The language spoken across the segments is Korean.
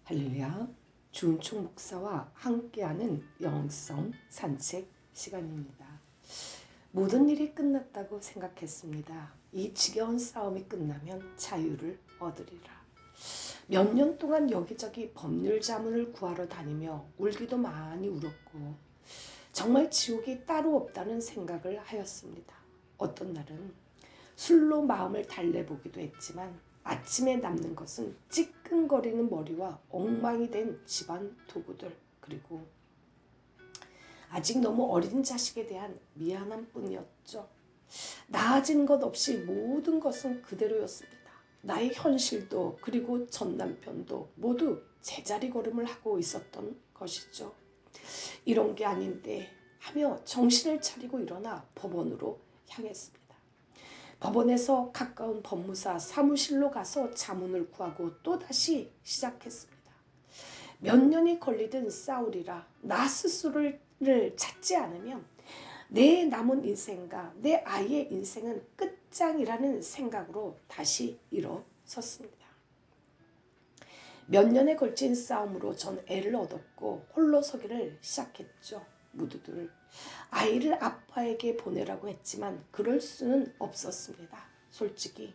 할렐루야, 주은총 목사와 함께하는 영성 산책 시간입니다. 모든 일이 끝났다고 생각했습니다. 이 지겨운 싸움이 끝나면 자유를 얻으리라. 몇 년 동안 여기저기 법률 자문을 구하러 다니며 울기도 많이 울었고 정말 지옥이 따로 없다는 생각을 하였습니다. 어떤 날은 술로 마음을 달래보기도 했지만 아침에 남는 것은 찌끈거리는 머리와 엉망이 된 집안 도구들, 그리고 아직 너무 어린 자식에 대한 미안함 뿐이었죠. 나아진 것 없이 모든 것은 그대로였습니다. 나의 현실도 그리고 전 남편도 모두 제자리 걸음을 하고 있었던 것이죠. 이런 게 아닌데 하며 정신을 차리고 일어나 법원으로 향했습니다. 법원에서 가까운 법무사 사무실로 가서 자문을 구하고 또다시 시작했습니다. 몇 년이 걸리든 싸우리라. 나 스스로를 찾지 않으면 내 남은 인생과 내 아이의 인생은 끝장이라는 생각으로 다시 일어섰습니다. 몇 년에 걸친 싸움으로 전 애를 얻었고 홀로 서기를 시작했죠. 모두들 아이를 아빠에게 보내라고 했지만 그럴 수는 없었습니다. 솔직히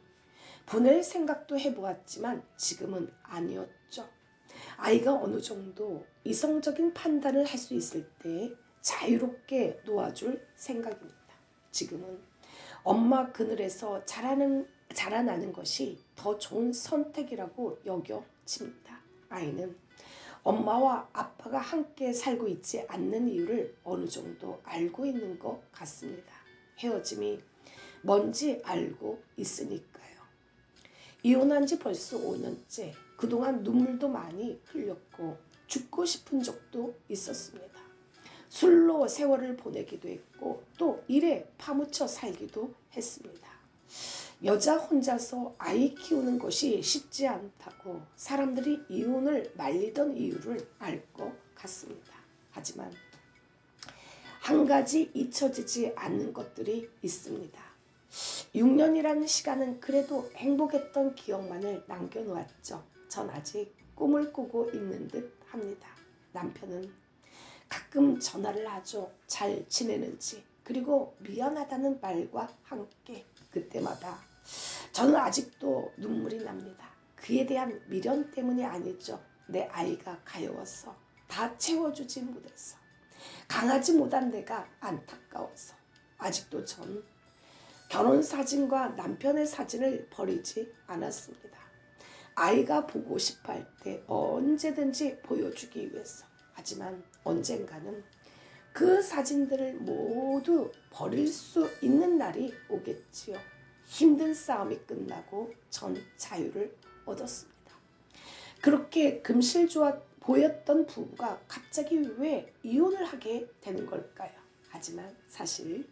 보낼 생각도 해보았지만 지금은 아니었죠. 아이가 어느 정도 이성적인 판단을 할 수 있을 때 자유롭게 놓아줄 생각입니다. 지금은 엄마 그늘에서 자라나는 것이 더 좋은 선택이라고 여겨집니다. 아이는 엄마와 아빠가 함께 살고 있지 않는 이유를 어느 정도 알고 있는 것 같습니다. 헤어짐이 뭔지 알고 있으니까요. 이혼한 지 벌써 5년째. 그동안 눈물도 많이 흘렸고 죽고 싶은 적도 있었습니다. 술로 세월을 보내기도 했고 또 일에 파묻혀 살기도 했습니다. 여자 혼자서 아이 키우는 것이 쉽지 않다고 사람들이 이혼을 말리던 이유를 알 것 같습니다. 하지만 한 가지 잊혀지지 않는 것들이 있습니다. 6년이라는 시간은 그래도 행복했던 기억만을 남겨놓았죠. 전 아직 꿈을 꾸고 있는 듯 합니다. 남편은 가끔 전화를 하죠. 잘 지내는지, 그리고 미안하다는 말과 함께 그때마다 저는 아직도 눈물이 납니다. 그에 대한 미련 때문이 아니죠. 내 아이가 가여워서 다 채워주지 못해서, 강하지 못한 내가 안타까워서. 아직도 전 결혼 사진과 남편의 사진을 버리지 않았습니다. 아이가 보고 싶어 할 때 언제든지 보여주기 위해서. 하지만 언젠가는 그 사진들을 모두 버릴 수 있는 날이 오겠지요. 힘든 싸움이 끝나고 전 자유를 얻었습니다. 그렇게 금실좋아 보였던 부부가 갑자기 왜 이혼을 하게 되는 걸까요? 하지만 사실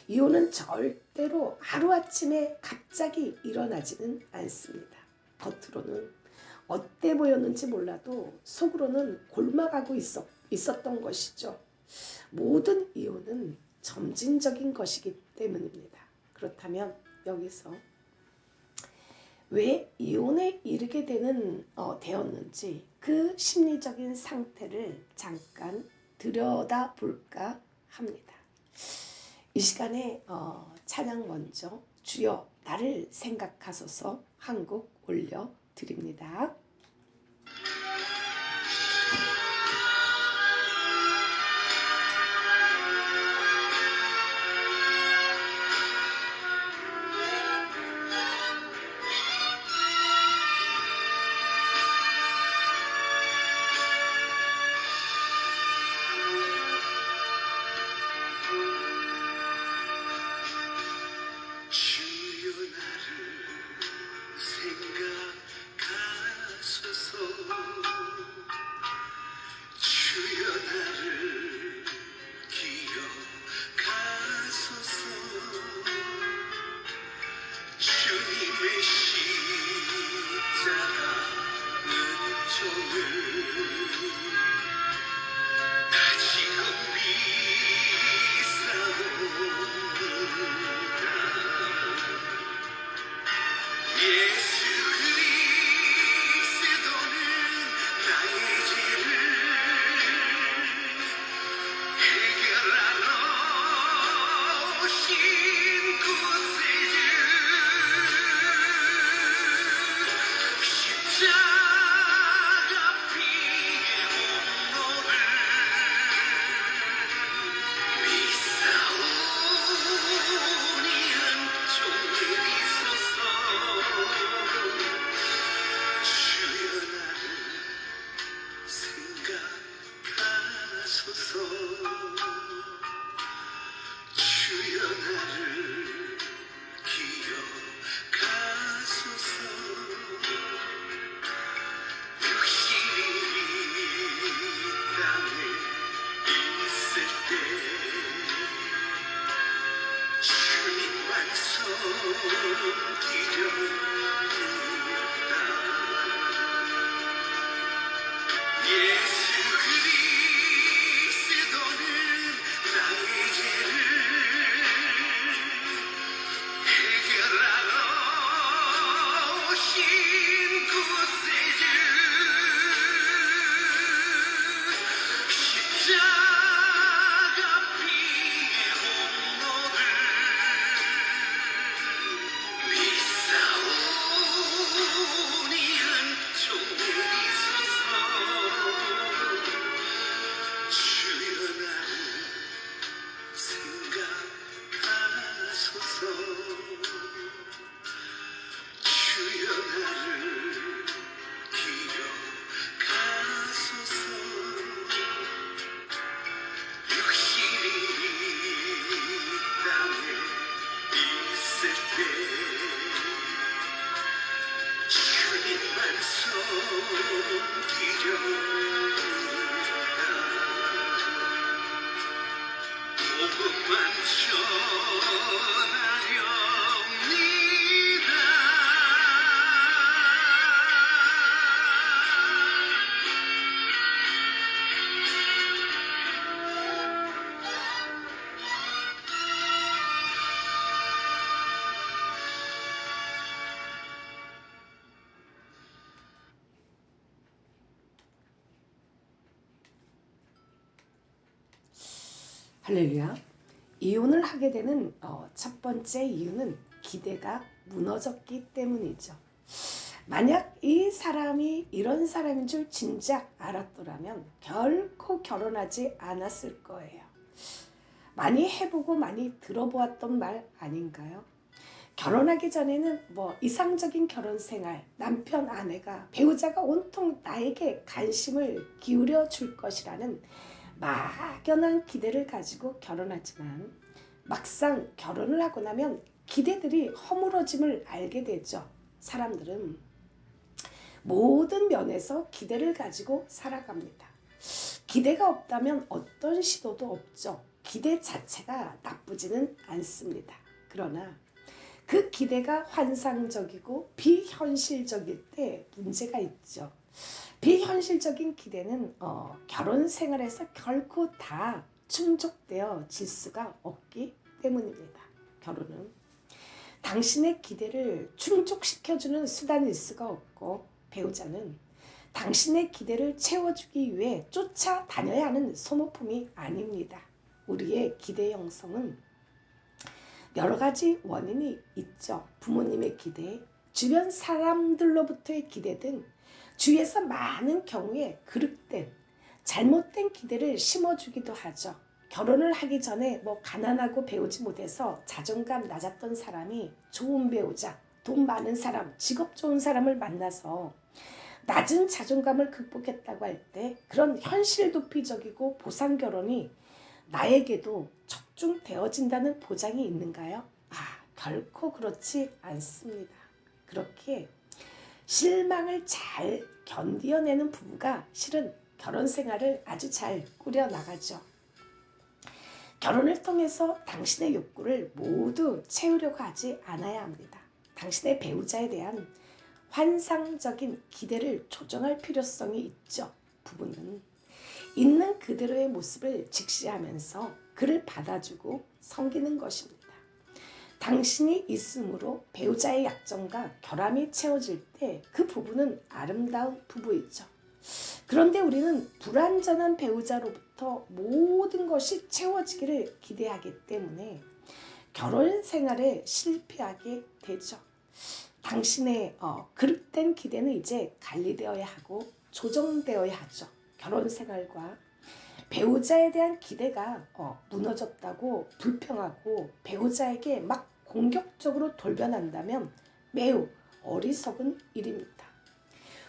이혼은 절대로 하루아침에 갑자기 일어나지는 않습니다. 겉으로는 어때 보였는지 몰라도 속으로는 골마가고 있었던 것이죠. 모든 이혼은 점진적인 것이기 때문입니다. 그렇다면 여기서 왜 이혼에 이르게 되었는지 그 심리적인 상태를 잠깐 들여다볼까 합니다. 이 시간에 찬양 먼저 주여 나를 생각하소서 한 곡 올려드립니다. 예수 그리스도는 할렐루야. 이혼을 하게 되는 첫 번째 이유는 기대가 무너졌기 때문이죠. 만약 이 사람이 이런 사람인 줄 진작 알았더라면 결코 결혼하지 않았을 거예요. 많이 해보고 많이 들어보았던 말 아닌가요? 결혼하기 전에는 이상적인 결혼 생활, 남편, 아내가, 배우자가 온통 나에게 관심을 기울여 줄 것이라는 막연한 기대를 가지고 결혼하지만 막상 결혼을 하고 나면 기대들이 허물어짐을 알게 되죠. 사람들은 모든 면에서 기대를 가지고 살아갑니다. 기대가 없다면 어떤 시도도 없죠. 기대 자체가 나쁘지는 않습니다. 그러나 그 기대가 환상적이고 비현실적일 때 문제가 있죠. 비현실적인 기대는 결혼 생활에서 결코 다 충족되어질 수가 없기 때문입니다. 결혼은 당신의 기대를 충족시켜주는 수단일 수가 없고, 배우자는 당신의 기대를 채워주기 위해 쫓아다녀야 하는 소모품이 아닙니다. 우리의 기대 형성은 여러 가지 원인이 있죠. 부모님의 기대, 주변 사람들로부터의 기대 등 주위에서 많은 경우에 그릇된 잘못된 기대를 심어주기도 하죠. 결혼을 하기 전에 가난하고 배우지 못해서 자존감 낮았던 사람이 좋은 배우자, 돈 많은 사람, 직업 좋은 사람을 만나서 낮은 자존감을 극복했다고 할 때 그런 현실 도피적이고 보상 결혼이 나에게도 적중되어진다는 보장이 있는가요? 결코 그렇지 않습니다. 그렇게 실망을 잘 견뎌내는 부부가 실은 결혼 생활을 아주 잘 꾸려나가죠. 결혼을 통해서 당신의 욕구를 모두 채우려고 하지 않아야 합니다. 당신의 배우자에 대한 환상적인 기대를 조정할 필요성이 있죠. 부부는 있는 그대로의 모습을 직시하면서 그를 받아주고 섬기는 것입니다. 당신이 있음으로 배우자의 약점과 결함이 채워질 때 그 부부는 아름다운 부부이죠. 그런데 우리는 불완전한 배우자로부터 모든 것이 채워지기를 기대하기 때문에 결혼 생활에 실패하게 되죠. 당신의 그릇된 기대는 이제 관리되어야 하고 조정되어야 하죠. 결혼 생활과 배우자에 대한 기대가 무너졌다고 불평하고 배우자에게 막 공격적으로 돌변한다면 매우 어리석은 일입니다.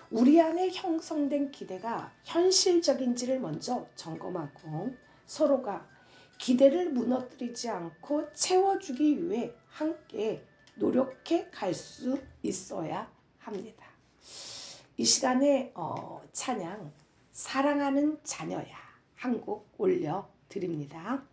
우리 안에 형성된 기대가 현실적인지를 먼저 점검하고 서로가 기대를 무너뜨리지 않고 채워주기 위해 함께 노력해 갈 수 있어야 합니다. 이 시간에 찬양 사랑하는 자녀야 한 곡 올려드립니다.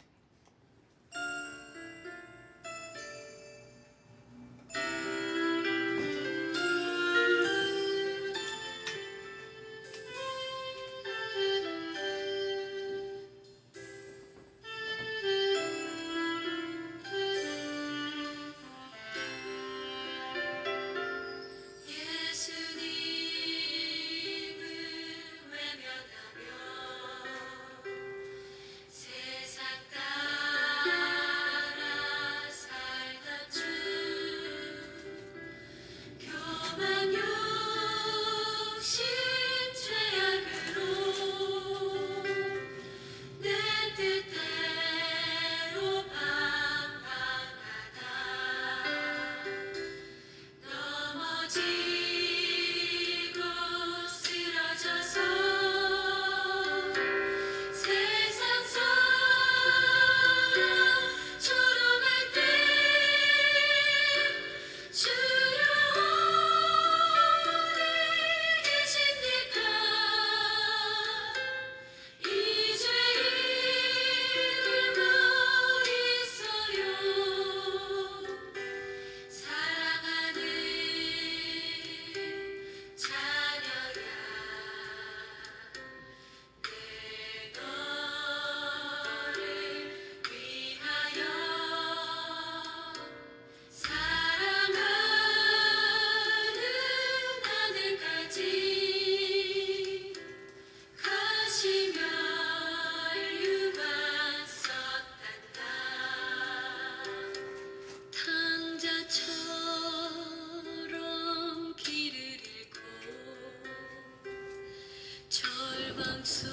방 속에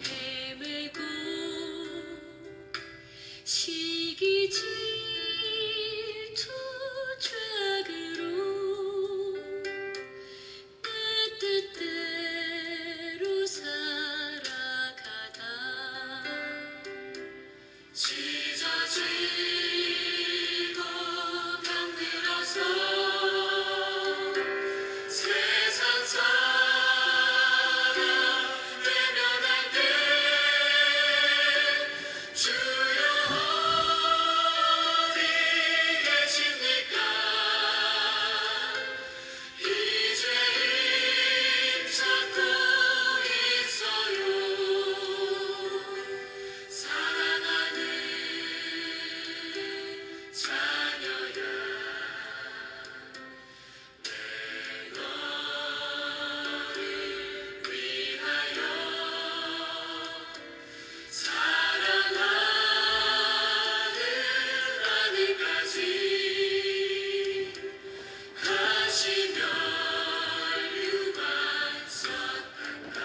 헤매고 시기 질투 죄악으로 내 뜻대로 살아가다 찢어지고 병들어서 세상 사람 외면할 때 주여 어디 계십니까? 이 죄인 찾고 있어요. 사랑하는 자녀야, 내 너를 위하여 사랑하는 아내까지 하시며 유반석한다.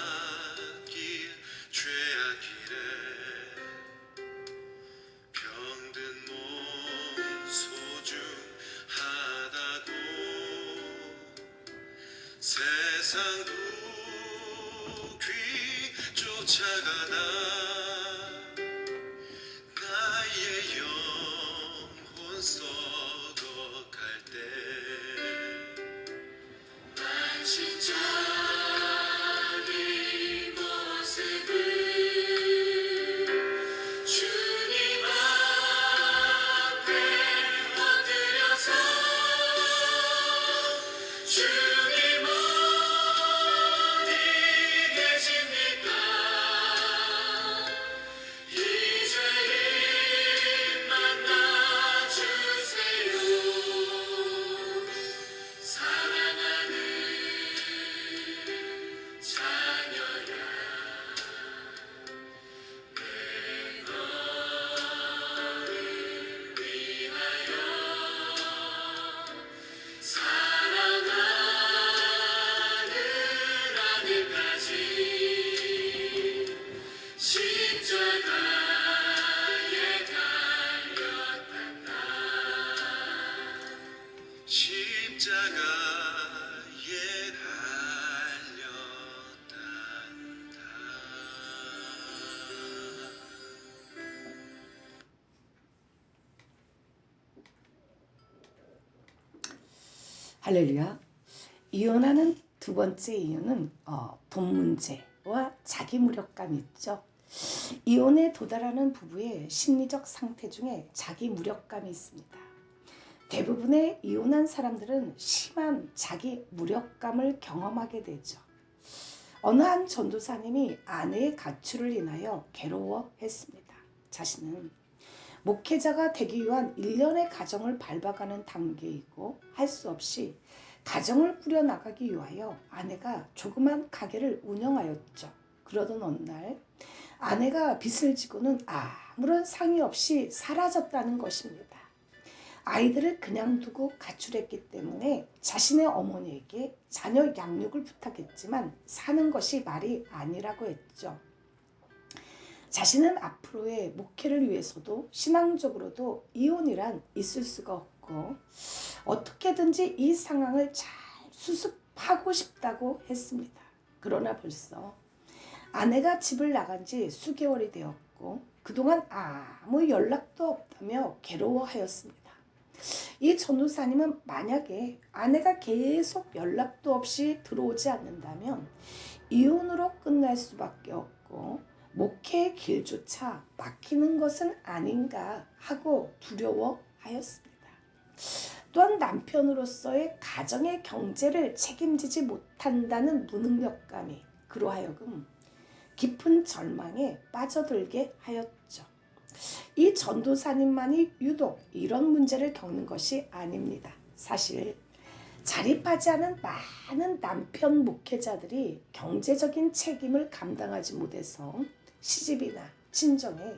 가시밭길 죄악길에 병든 몸 소중하다고 세상 부귀 쫓아가다 나의 영혼 썩어갈 때 만신창이 모습을 주님 앞에 엎드려서 주님 어디 계십니까? 이 죄인 만나주세요. 사랑하는 자녀야, 내 너를 위하여 사랑하는 아내까지 십자가에 달렸단다. 십자가에 달렸단다. 할렐루야. 이혼하는 두 번째 이유는 돈 문제와 자기 무력감이 있죠. 이혼에 도달하는 부부의 심리적 상태 중에 자기 무력감이 있습니다. 대부분의 이혼한 사람들은 심한 자기 무력감을 경험하게 되죠. 어느 한 전도사님이 아내의 가출을 인하여 괴로워했습니다. 자신은 목회자가 되기 위한 일련의 가정을 밟아가는 단계이고 할 수 없이 가정을 꾸려나가기 위하여 아내가 조그만 가게를 운영하였죠. 그러던 어느 날 아내가 빚을 지고는 아무런 상의 없이 사라졌다는 것입니다. 아이들을 그냥 두고 가출했기 때문에 자신의 어머니에게 자녀 양육을 부탁했지만 사는 것이 말이 아니라고 했죠. 자신은 앞으로의 목회를 위해서도 신앙적으로도 이혼이란 있을 수가 없고 어떻게든지 이 상황을 잘 수습하고 싶다고 했습니다. 그러나 벌써 아내가 집을 나간 지 수개월이 되었고 그동안 아무 연락도 없다며 괴로워하였습니다. 이 전도사님은 만약에 아내가 계속 연락도 없이 들어오지 않는다면 이혼으로 끝날 수밖에 없고 목회의 길조차 막히는 것은 아닌가 하고 두려워하였습니다. 또한 남편으로서의 가정의 경제를 책임지지 못한다는 무능력감이 그로 하여금 깊은 절망에 빠져들게 하였죠. 이 전도사님만이 유독 이런 문제를 겪는 것이 아닙니다. 사실 자립하지 않은 많은 남편 목회자들이 경제적인 책임을 감당하지 못해서 시집이나 친정에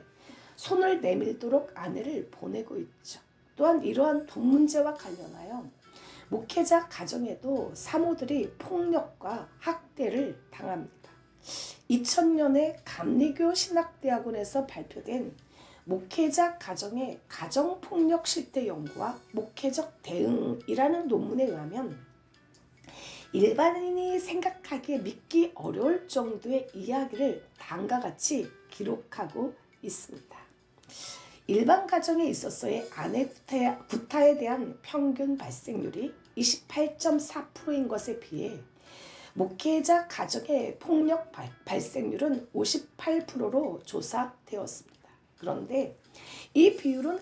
손을 내밀도록 아내를 보내고 있죠. 또한 이러한 돈 문제와 관련하여 목회자 가정에도 사모들이 폭력과 학대를 당합니다. 2000년에 감리교 신학대학원에서 발표된 목회자 가정의 가정폭력 실태 연구와 목회적 대응이라는 논문에 의하면 일반인이 생각하기에 믿기 어려울 정도의 이야기를 다음과 같이 기록하고 있습니다. 일반 가정에 있어서의 아내 구타에 대한 평균 발생률이 28.4%인 것에 비해 목회자 가정의 폭력 발생률은 58%로 조사되었습니다. 그런데 이 비율은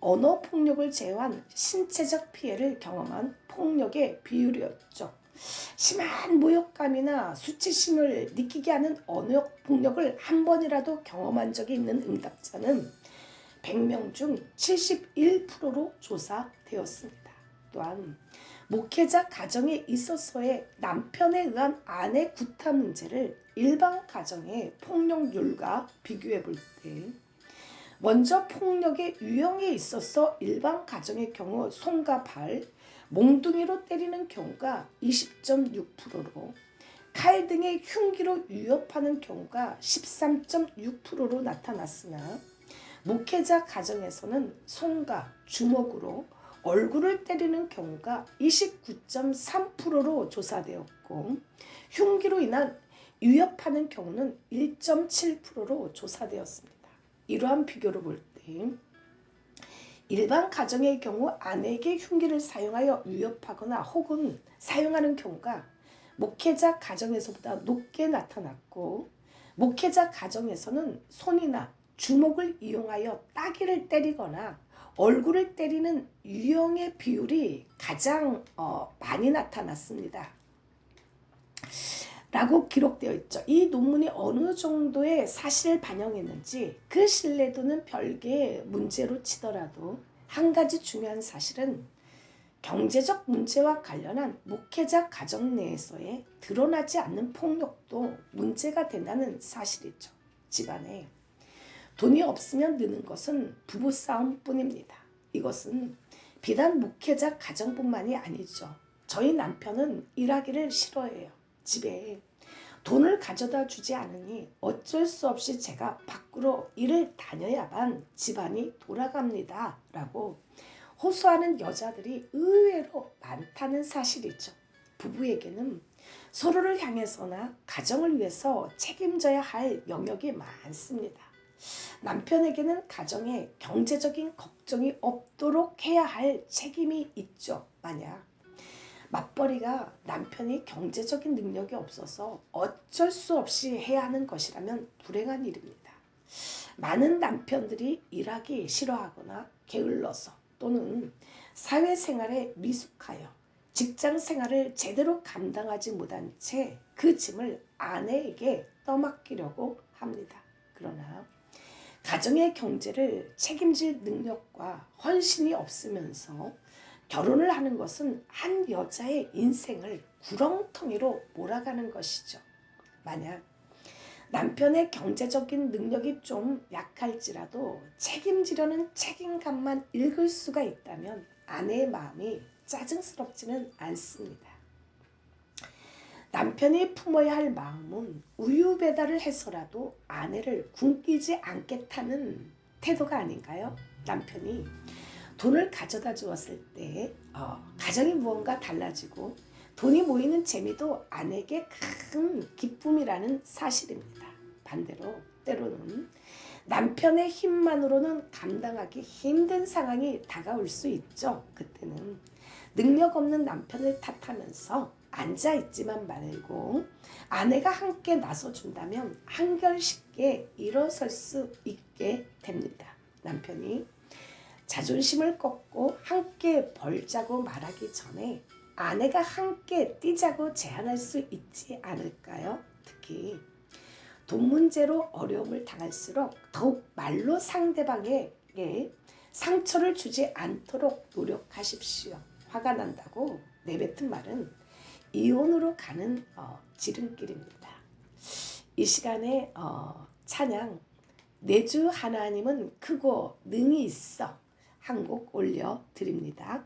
언어 폭력을 제외한 신체적 피해를 경험한 폭력의 비율이었죠. 심한 모욕감이나 수치심을 느끼게 하는 언어 폭력을 한 번이라도 경험한 적이 있는 응답자는 100명 중 71%로 조사되었습니다. 또한 목회자 가정에 있어서의 남편에 의한 아내 구타 문제를 일반 가정의 폭력률과 비교해 볼 때 먼저 폭력의 유형에 있어서 일반 가정의 경우 손과 발, 몽둥이로 때리는 경우가 20.6%로 칼 등의 흉기로 위협하는 경우가 13.6%로 나타났으나 목회자 가정에서는 손과 주먹으로 얼굴을 때리는 경우가 29.3%로 조사되었고 흉기로 인한 위협하는 경우는 1.7%로 조사되었습니다. 이러한 비교를 볼 때 일반 가정의 경우 아내에게 흉기를 사용하여 위협하거나 혹은 사용하는 경우가 목회자 가정에서보다 높게 나타났고 목회자 가정에서는 손이나 주먹을 이용하여 따귀를 때리거나 얼굴을 때리는 유형의 비율이 가장 많이 나타났습니다. 라고 기록되어 있죠. 이 논문이 어느 정도의 사실을 반영했는지 그 신뢰도는 별개의 문제로 치더라도 한 가지 중요한 사실은 경제적 문제와 관련한 목회자 가정 내에서의 드러나지 않는 폭력도 문제가 된다는 사실이죠. 집안에 돈이 없으면 느는 것은 부부싸움뿐입니다. 이것은 비단 목회자 가정뿐만이 아니죠. 저희 남편은 일하기를 싫어해요. 집에 돈을 가져다 주지 않으니 어쩔 수 없이 제가 밖으로 일을 다녀야만 집안이 돌아갑니다. 라고 호소하는 여자들이 의외로 많다는 사실이죠. 부부에게는 서로를 향해서나 가정을 위해서 책임져야 할 영역이 많습니다. 남편에게는 가정에 경제적인 걱정이 없도록 해야 할 책임이 있죠. 만약 맞벌이가 남편이 경제적인 능력이 없어서 어쩔 수 없이 해야 하는 것이라면 불행한 일입니다. 많은 남편들이 일하기 싫어하거나 게을러서 또는 사회생활에 미숙하여 직장생활을 제대로 감당하지 못한 채 그 짐을 아내에게 떠맡기려고 합니다. 그러나 가정의 경제를 책임질 능력과 헌신이 없으면서 결혼을 하는 것은 한 여자의 인생을 구렁텅이로 몰아가는 것이죠. 만약 남편의 경제적인 능력이 좀 약할지라도 책임지려는 책임감만 읽을 수가 있다면 아내의 마음이 짜증스럽지는 않습니다. 남편이 품어야 할 마음은 우유 배달을 해서라도 아내를 굶기지 않겠다는 태도가 아닌가요? 남편이 돈을 가져다 주었을 때 가정이 무언가 달라지고 돈이 모이는 재미도 아내에게 큰 기쁨이라는 사실입니다. 반대로 때로는 남편의 힘만으로는 감당하기 힘든 상황이 다가올 수 있죠. 그때는 능력 없는 남편을 탓하면서 앉아있지만 말고 아내가 함께 나서준다면 한결 쉽게 일어설 수 있게 됩니다. 남편이 자존심을 꺾고 함께 벌자고 말하기 전에 아내가 함께 뛰자고 제안할 수 있지 않을까요? 특히 돈 문제로 어려움을 당할수록 더욱 말로 상대방에게 상처를 주지 않도록 노력하십시오. 화가 난다고 내뱉은 말은 이혼으로 가는 지름길입니다. 이 시간에 찬양 내 주 하나님은 크고 능히 있어 한 곡 올려드립니다.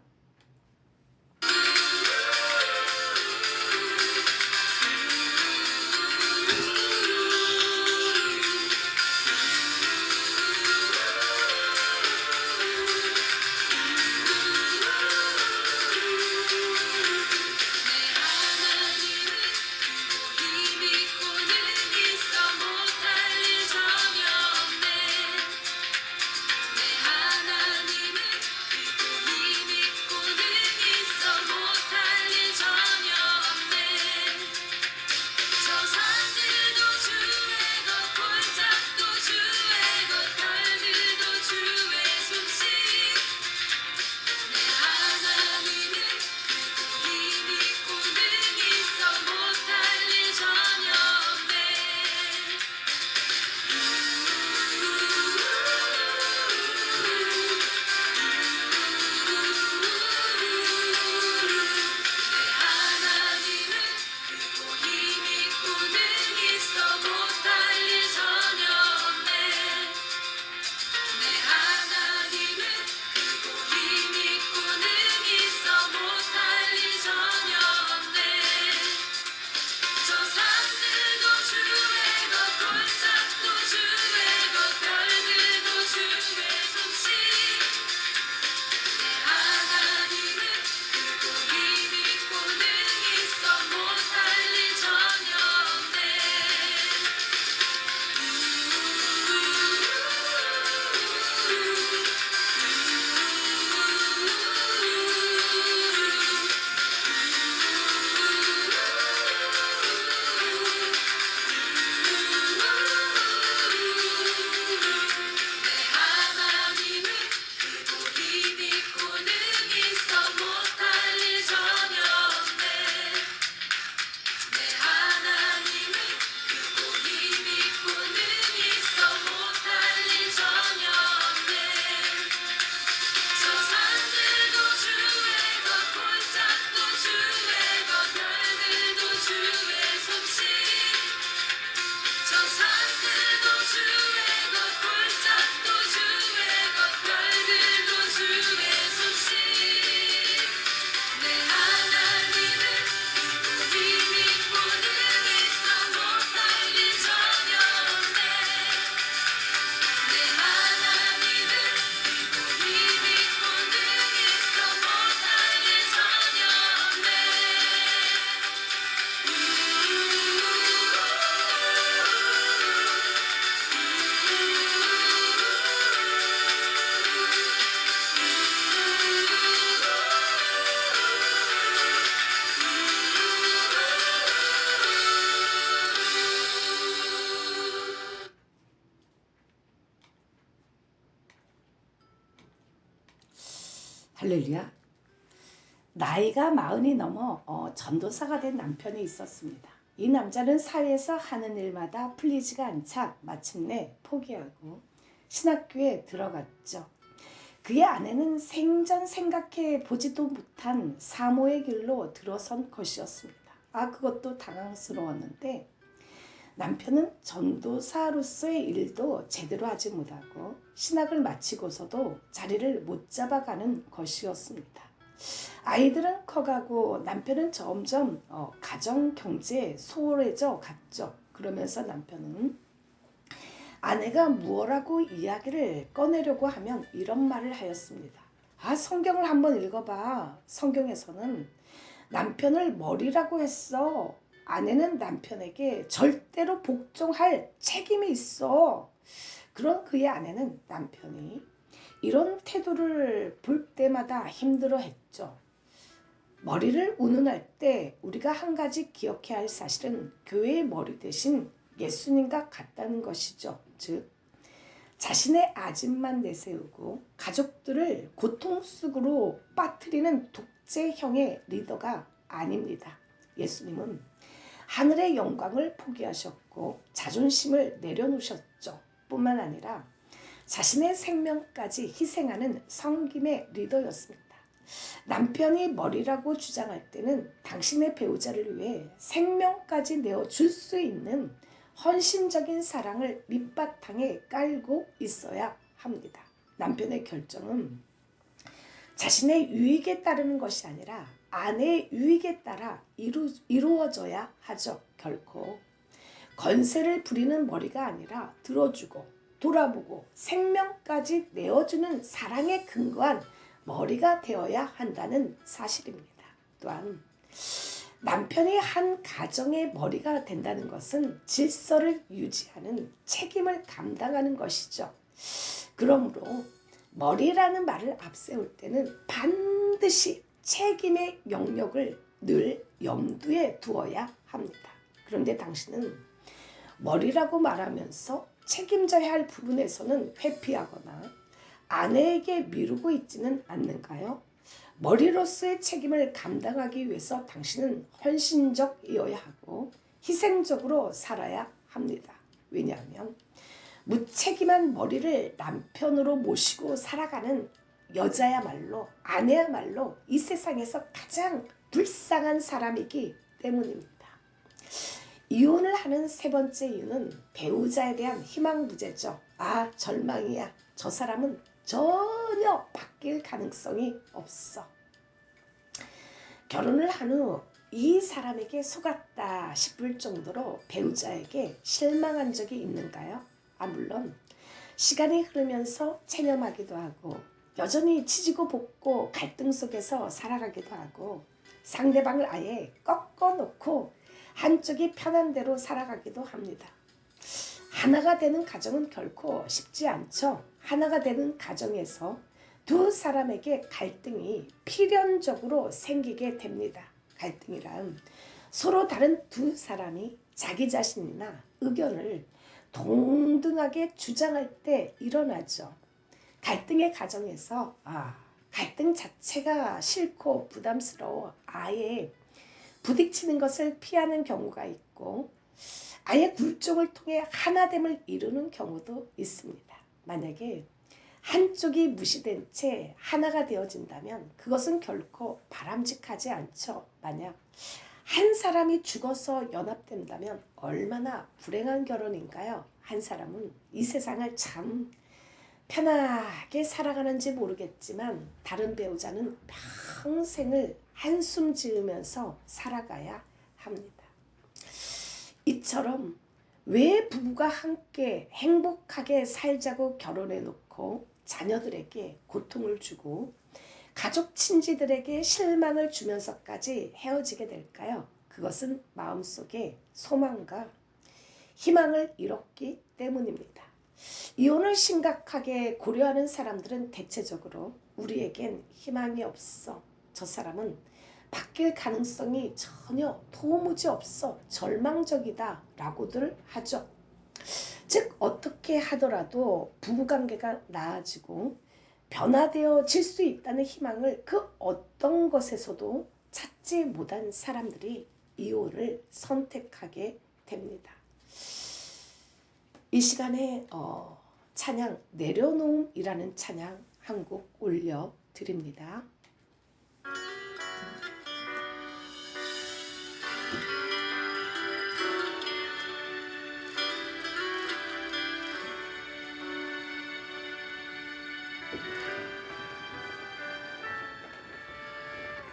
할렐루야. 나이가 40이 넘어 전도사가 된 남편이 있었습니다. 이 남자는 사회에서 하는 일마다 풀리지가 않자 마침내 포기하고 신학교에 들어갔죠. 그의 아내는 생전 생각해 보지도 못한 사모의 길로 들어선 것이었습니다. 그것도 당황스러웠는데 남편은 전도사로서의 일도 제대로 하지 못하고 신학을 마치고서도 자리를 못 잡아가는 것이었습니다. 아이들은 커가고 남편은 점점 가정 경제에 소홀해져 갔죠. 그러면서 남편은 아내가 무엇라고 이야기를 꺼내려고 하면 이런 말을 하였습니다. 성경을 한번 읽어봐. 성경에서는 남편을 머리라고 했어. 아내는 남편에게 절대로 복종할 책임이 있어. 그런 그의 아내는 남편이 이런 태도를 볼 때마다 힘들어했죠. 머리를 운운할 때 우리가 한 가지 기억해야 할 사실은 교회의 머리 대신 예수님과 같다는 것이죠. 즉 자신의 아집만 내세우고 가족들을 고통 속으로 빠뜨리는 독재형의 리더가 아닙니다. 예수님은 하늘의 영광을 포기하셨고 자존심을 내려놓으셨죠. 뿐만 아니라 자신의 생명까지 희생하는 성김의 리더였습니다. 남편이 머리라고 주장할 때는 당신의 배우자를 위해 생명까지 내어줄 수 있는 헌신적인 사랑을 밑바탕에 깔고 있어야 합니다. 남편의 결정은 자신의 유익에 따르는 것이 아니라 아내의 유익에 따라 이루어져야 하죠. 결코 건세를 부리는 머리가 아니라 들어주고 돌아보고 생명까지 내어주는 사랑에 근거한 머리가 되어야 한다는 사실입니다. 또한 남편이 한 가정의 머리가 된다는 것은 질서를 유지하는 책임을 감당하는 것이죠. 그러므로 머리라는 말을 앞세울 때는 반드시 책임의 영역을 늘 염두에 두어야 합니다. 그런데 당신은 머리라고 말하면서 책임져야 할 부분에서는 회피하거나 아내에게 미루고 있지는 않는가요? 머리로서의 책임을 감당하기 위해서 당신은 헌신적이어야 하고 희생적으로 살아야 합니다. 왜냐하면 무책임한 머리를 남편으로 모시고 살아가는 여자야말로 아내야말로 이 세상에서 가장 불쌍한 사람이기 때문입니다. 이혼을 하는 세 번째 이유는 배우자에 대한 희망 부재죠. 아, 절망이야. 저 사람은 전혀 바뀔 가능성이 없어. 결혼을 한 후 이 사람에게 속았다 싶을 정도로 배우자에게 실망한 적이 있는가요? 아, 물론 시간이 흐르면서 체념하기도 하고 여전히 치지고 볶고 갈등 속에서 살아가기도 하고 상대방을 아예 꺾어놓고 한쪽이 편한 대로 살아가기도 합니다. 하나가 되는 가정은 결코 쉽지 않죠. 하나가 되는 가정에서 두 사람에게 갈등이 필연적으로 생기게 됩니다. 갈등이란 서로 다른 두 사람이 자기 자신이나 의견을 동등하게 주장할 때 일어나죠. 갈등의 가정에서 갈등 자체가 싫고 부담스러워 아예 부딪히는 것을 피하는 경우가 있고 아예 굴종을 통해 하나됨을 이루는 경우도 있습니다. 만약에 한쪽이 무시된 채 하나가 되어진다면 그것은 결코 바람직하지 않죠. 만약 한 사람이 죽어서 연합된다면 얼마나 불행한 결혼인가요? 한 사람은 이 세상을 참 편하게 살아가는지 모르겠지만 다른 배우자는 평생을 한숨 지으면서 살아가야 합니다. 이처럼 왜 부부가 함께 행복하게 살자고 결혼해놓고 자녀들에게 고통을 주고 가족 친지들에게 실망을 주면서까지 헤어지게 될까요? 그것은 마음속에 소망과 희망을 잃었기 때문입니다. 이혼을 심각하게 고려하는 사람들은 대체적으로 우리에겐 희망이 없어. 저 사람은 바뀔 가능성이 전혀 도무지 없어. 절망적이다 라고들 하죠. 즉 어떻게 하더라도 부부관계가 나아지고 변화되어질 수 있다는 희망을 그 어떤 것에서도 찾지 못한 사람들이 이혼을 선택하게 됩니다. 이 시간에 찬양 내려놓음이라는 찬양 한 곡 올려드립니다.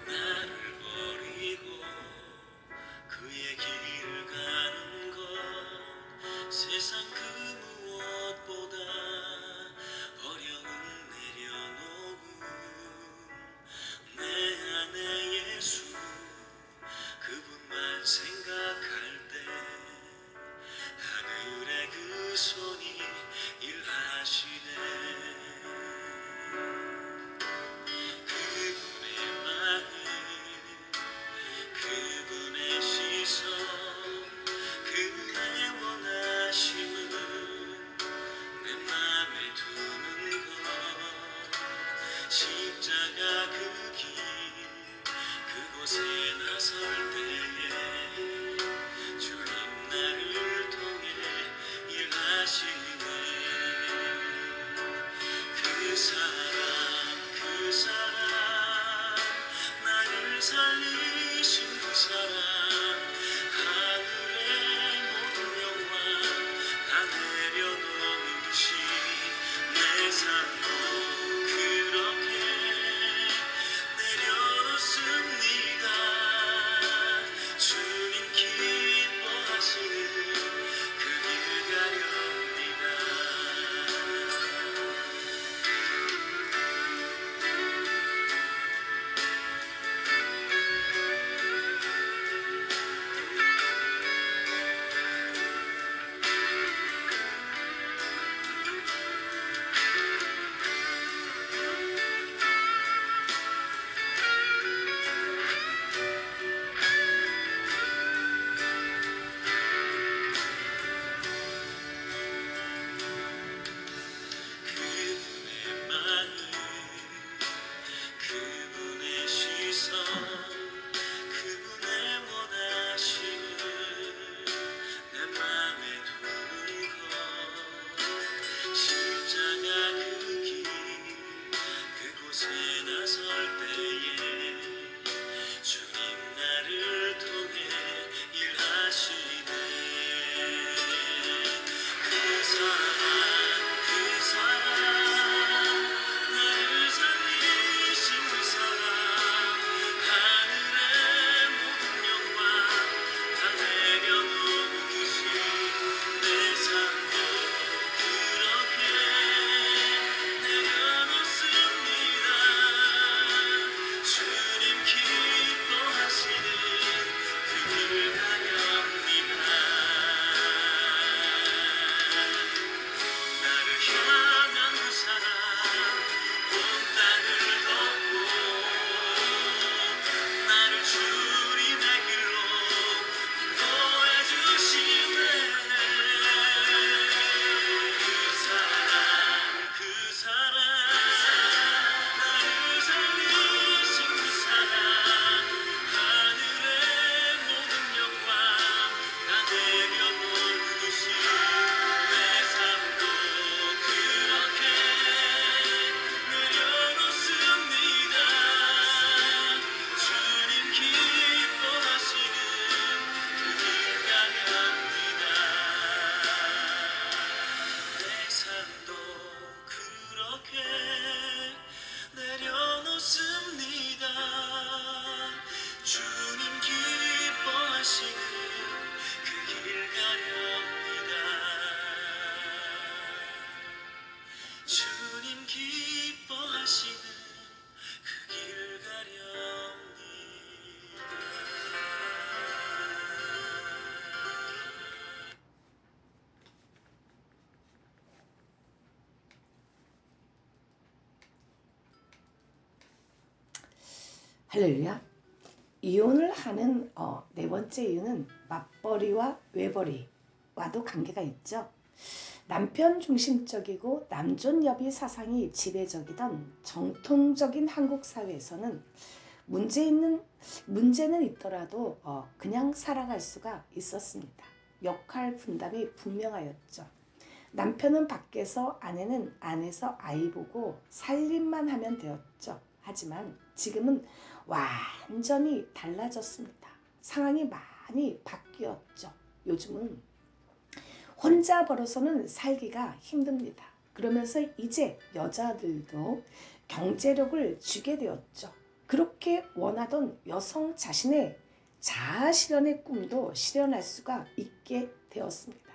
나를 버리고 그의 길을 가는 것 세상 그 무엇보다 어려운 내려놓음 그곳에 나설 때에 주님 나를 통해 일하시네. 그 사람 나를 살리신 그 사람 하늘의 모든 영광 다 내려놓으신 내 삶도 그렇게 내려놓습니다. 주님 기뻐하시는 그 길 가렵니다. 그분의 마음 그분의 시선 그분의 원하시는 내 맘에 두는 것 십자가 그 길 그곳에 나설 때에 주님 나를 통해 일하시네. 그 사람 나를 살리신 그 사람 하늘의 모든 영광 다 내려놓으신 내 삶도 그렇게 내려놓습니다. 주님 기뻐하시는 그 길 가렵니다. 나를 향한 그 사람 온 땅을 덮고 나를 주님의 길로 인도해 주시네. 그 사람 나를 살리신 그 사람 하늘의 모든 영광 다 내려놓으신 내 삶도 그렇게 내려놓습니다. 주님 기뻐하시는 그 길 가렵니다. 내 삶도 그렇게 내려놓습니다. 주님 기뻐하시는 그 길 가렵니다. 주님 기뻐하시는 그 길 가렵니다. 할렐루야. 이혼을 하는 네 번째 이유는 맞벌이와 외벌이와도 관계가 있죠. 남편 중심적이고 남존여비 사상이 지배적이던 정통적인 한국 사회에서는 문제는 있더라도 그냥 살아갈 수가 있었습니다. 역할 분담이 분명하였죠. 남편은 밖에서, 아내는 안에서 아이 보고 살림만 하면 되었죠. 하지만 지금은 완전히 달라졌습니다. 상황이 많이 바뀌었죠. 요즘은 혼자 벌어서는 살기가 힘듭니다. 그러면서 이제 여자들도 경제력을 주게 되었죠. 그렇게 원하던 여성 자신의 자아 실현의 꿈도 실현할 수가 있게 되었습니다.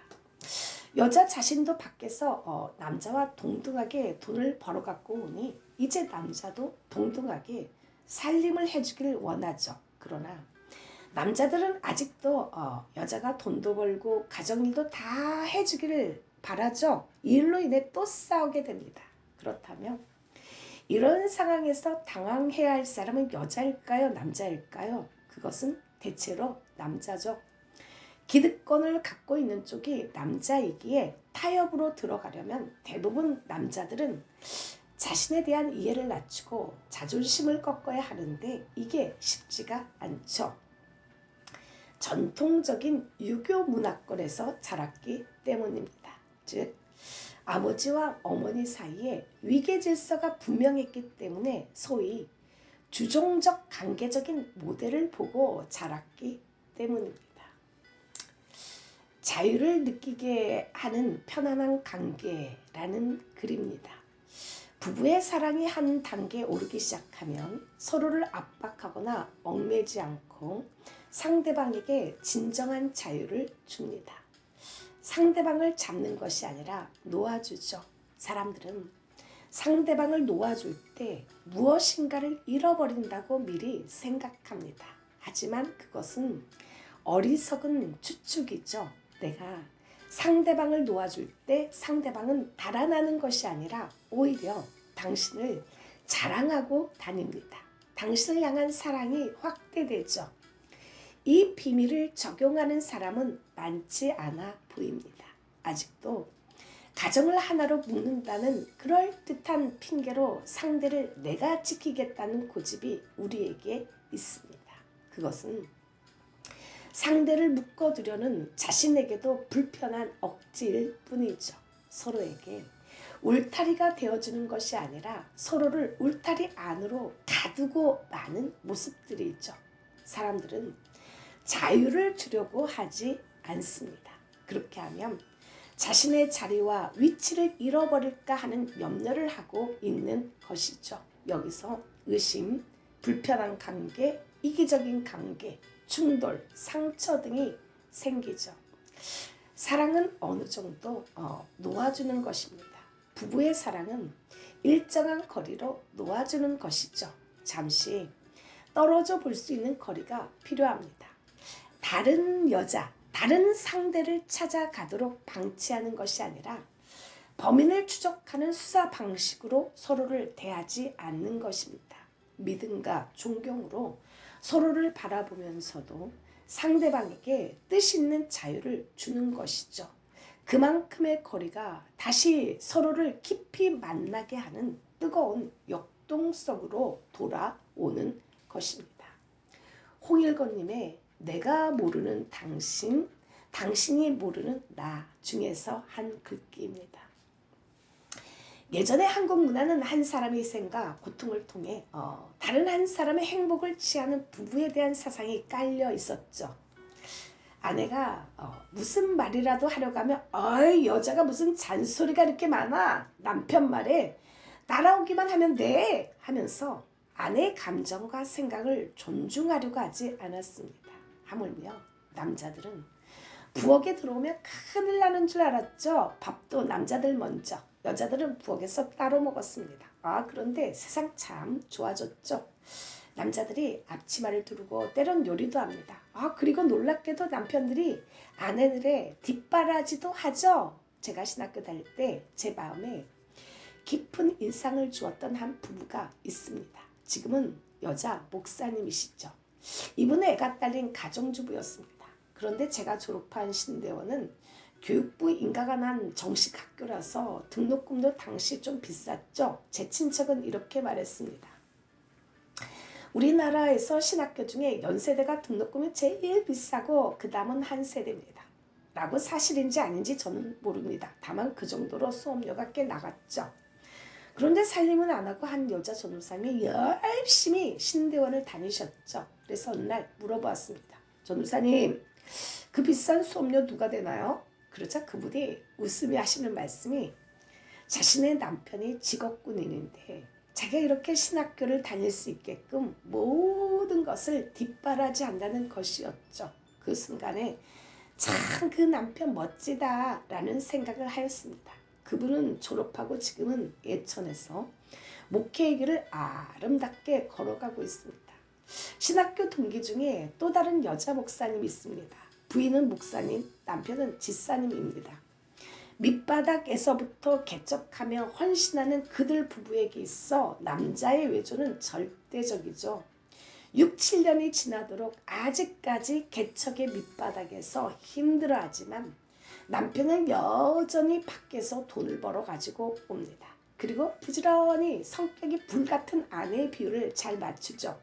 여자 자신도 밖에서 남자와 동등하게 돈을 벌어갖고 오니 이제 남자도 동등하게 살림을 해주길 원하죠. 그러나 남자들은 아직도 여자가 돈도 벌고 가정일도 다 해주기를 바라죠. 이 일로 인해 또 싸우게 됩니다. 그렇다면 이런 상황에서 당황해야 할 사람은 여자일까요? 남자일까요? 그것은 대체로 남자죠. 기득권을 갖고 있는 쪽이 남자이기에 타협으로 들어가려면 대부분 남자들은 자신에 대한 이해를 낮추고 자존심을 꺾어야 하는데 이게 쉽지가 않죠. 전통적인 유교 문화권에서 자랐기 때문입니다. 즉 아버지와 어머니 사이에 위계 질서가 분명했기 때문에 소위 주종적 관계적인 모델을 보고 자랐기 때문입니다. 자유를 느끼게 하는 편안한 관계라는 글입니다. 부부의 사랑이 한 단계에 오르기 시작하면 서로를 압박하거나 얽매지 않고 상대방에게 진정한 자유를 줍니다. 상대방을 잡는 것이 아니라 놓아주죠. 사람들은 상대방을 놓아줄 때 무엇인가를 잃어버린다고 미리 생각합니다. 하지만 그것은 어리석은 추측이죠. 내가 상대방을 놓아줄 때 상대방은 달아나는 것이 아니라 오히려 당신을 자랑하고 다닙니다. 당신을 향한 사랑이 확대되죠. 이 비밀을 적용하는 사람은 많지 않아 보입니다. 아직도 가정을 하나로 묶는다는 그럴듯한 핑계로 상대를 내가 지키겠다는 고집이 우리에게 있습니다. 그것은 상대를 묶어두려는 자신에게도 불편한 억지일 뿐이죠. 서로에게 울타리가 되어주는 것이 아니라 서로를 울타리 안으로 가두고 마는 모습들이죠. 사람들은 자유를 주려고 하지 않습니다. 그렇게 하면 자신의 자리와 위치를 잃어버릴까 하는 염려를 하고 있는 것이죠. 여기서 의심, 불편한 관계, 이기적인 관계, 충돌, 상처 등이 생기죠. 사랑은 어느 정도 놓아주는 것입니다. 부부의 사랑은 일정한 거리로 놓아주는 것이죠. 잠시 떨어져 볼 수 있는 거리가 필요합니다. 다른 여자, 다른 상대를 찾아가도록 방치하는 것이 아니라 범인을 추적하는 수사 방식으로 서로를 대하지 않는 것입니다. 믿음과 존경으로 서로를 바라보면서도 상대방에게 뜻 있는 자유를 주는 것이죠. 그만큼의 거리가 다시 서로를 깊이 만나게 하는 뜨거운 역동성으로 돌아오는 것입니다. 홍일건님의 내가 모르는 당신, 당신이 모르는 나 중에서 한 글귀입니다. 예전에 한국 문화는 한 사람의 희생과 고통을 통해 다른 한 사람의 행복을 취하는 부부에 대한 사상이 깔려 있었죠. 아내가 무슨 말이라도 하려고 하면 어이 여자가 무슨 잔소리가 이렇게 많아, 남편 말에 따라오기만 하면 돼 하면서 아내의 감정과 생각을 존중하려고 하지 않았습니다. 하물며 남자들은 부엌에 들어오면 큰일 나는 줄 알았죠. 밥도 남자들 먼저, 여자들은 부엌에서 따로 먹었습니다. 그런데 세상 참 좋아졌죠. 남자들이 앞치마를 두르고 때론 요리도 합니다. 그리고 놀랍게도 남편들이 아내들의 뒷바라지도 하죠. 제가 신학교 다닐 때 제 마음에 깊은 인상을 주었던 한 부부가 있습니다. 지금은 여자 목사님이시죠. 이분은 애가 딸린 가정주부였습니다. 그런데 제가 졸업한 신대원은 교육부 인가가 난 정식 학교라서 등록금도 당시 좀 비쌌죠. 제 친척은 이렇게 말했습니다. 우리나라에서 신학교 중에 연세대가 등록금이 제일 비싸고 그 다음은 한세대입니다. 라고 사실인지 아닌지 저는 모릅니다. 다만 그 정도로 수업료가 꽤 나갔죠. 그런데 살림은 안 하고 한 여자 전도사님이 열심히 신대원을 다니셨죠. 그래서 어느 날 물어보았습니다. 전도사님, 그 비싼 수업료 누가 되나요? 그러자 그분이 웃으며 하시는 말씀이 자신의 남편이 직업군인인데 자기가 이렇게 신학교를 다닐 수 있게끔 모든 것을 뒷바라지 한다는 것이었죠. 그 순간에 참 그 남편 멋지다 라는 생각을 하였습니다. 그분은 졸업하고 지금은 예천에서 목회의 길을 아름답게 걸어가고 있습니다. 신학교 동기 중에 또 다른 여자 목사님이 있습니다. 부인은 목사님, 남편은 집사님입니다. 밑바닥에서부터 개척하며 헌신하는 그들 부부에게 있어 남자의 외조는 절대적이죠. 6, 7년이 지나도록 아직까지 개척의 밑바닥에서 힘들어하지만 남편은 여전히 밖에서 돈을 벌어 가지고 옵니다. 그리고 부지런히 성격이 불같은 아내의 비율을 잘 맞추죠.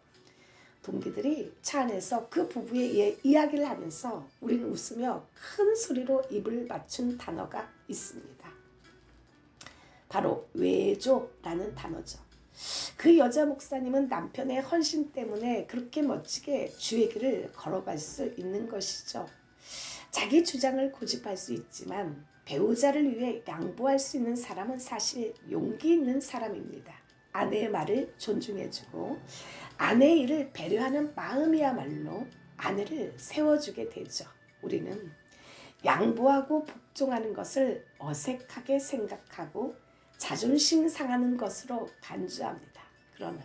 동기들이 차 안에서 그 부부의 이야기를 하면서 우리는 웃으며 큰 소리로 입을 맞춘 단어가 있습니다. 바로 외조라는 단어죠. 그 여자 목사님은 남편의 헌신 때문에 그렇게 멋지게 주의 길을 걸어갈 수 있는 것이죠. 자기 주장을 고집할 수 있지만 배우자를 위해 양보할 수 있는 사람은 사실 용기 있는 사람입니다. 아내의 말을 존중해주고 아내의 일을 배려하는 마음이야말로 아내를 세워주게 되죠. 우리는 양보하고 복종하는 것을 어색하게 생각하고 자존심 상하는 것으로 간주합니다. 그러나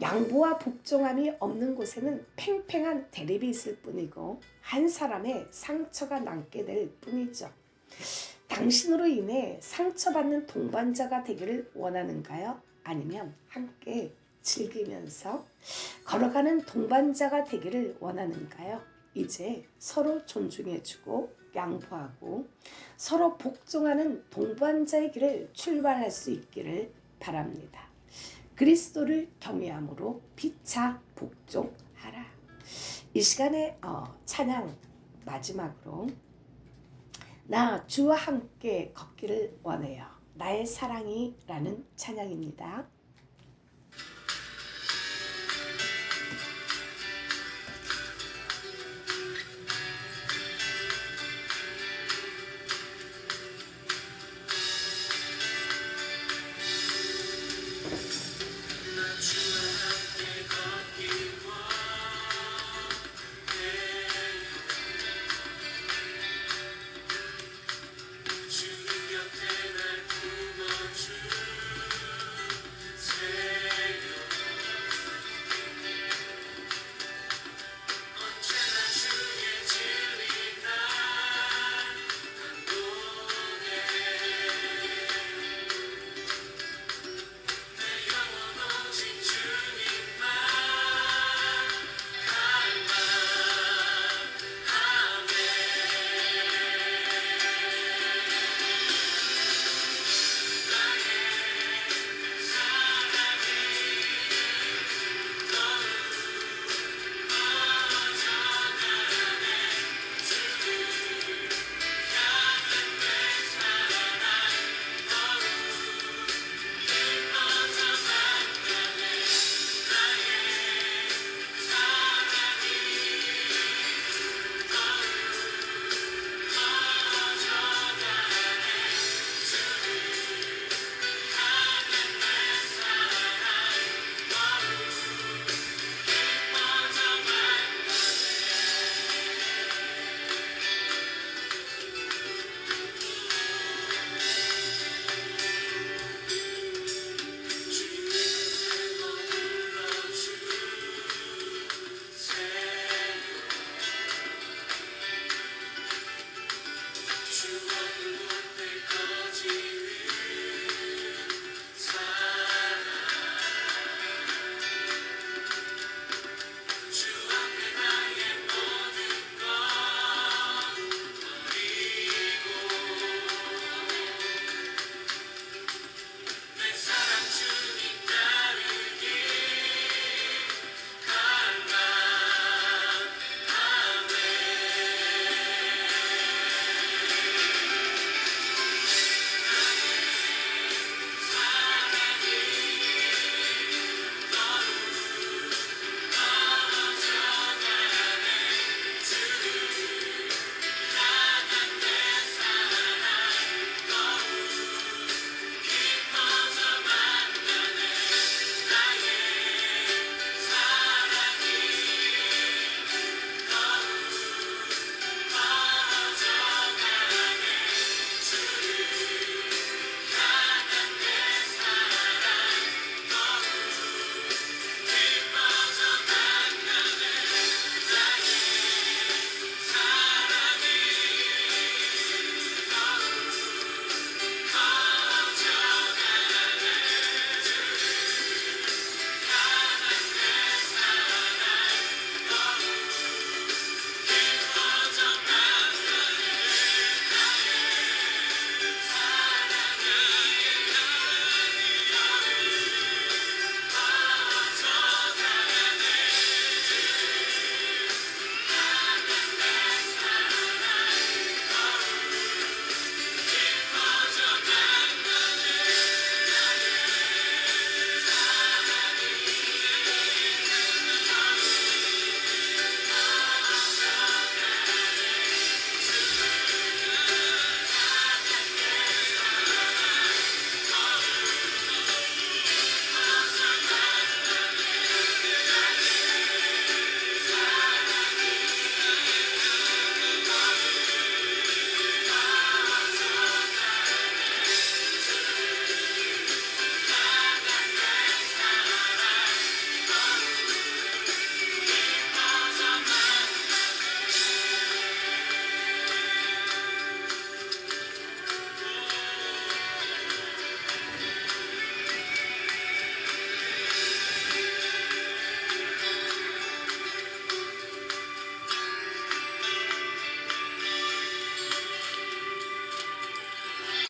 양보와 복종함이 없는 곳에는 팽팽한 대립이 있을 뿐이고 한 사람의 상처가 남게 될 뿐이죠. 당신으로 인해 상처받는 동반자가 되기를 원하는가요? 아니면 함께 즐기면서 걸어가는 동반자가 되기를 원하는가요? 이제 서로 존중해주고 양보하고 서로 복종하는 동반자의 길을 출발할 수 있기를 바랍니다. 그리스도를 경외함으로 피차 복종하라. 이 시간에 찬양 마지막으로 나 주와 함께 걷기를 원해요. 나의 사랑이라는 찬양입니다.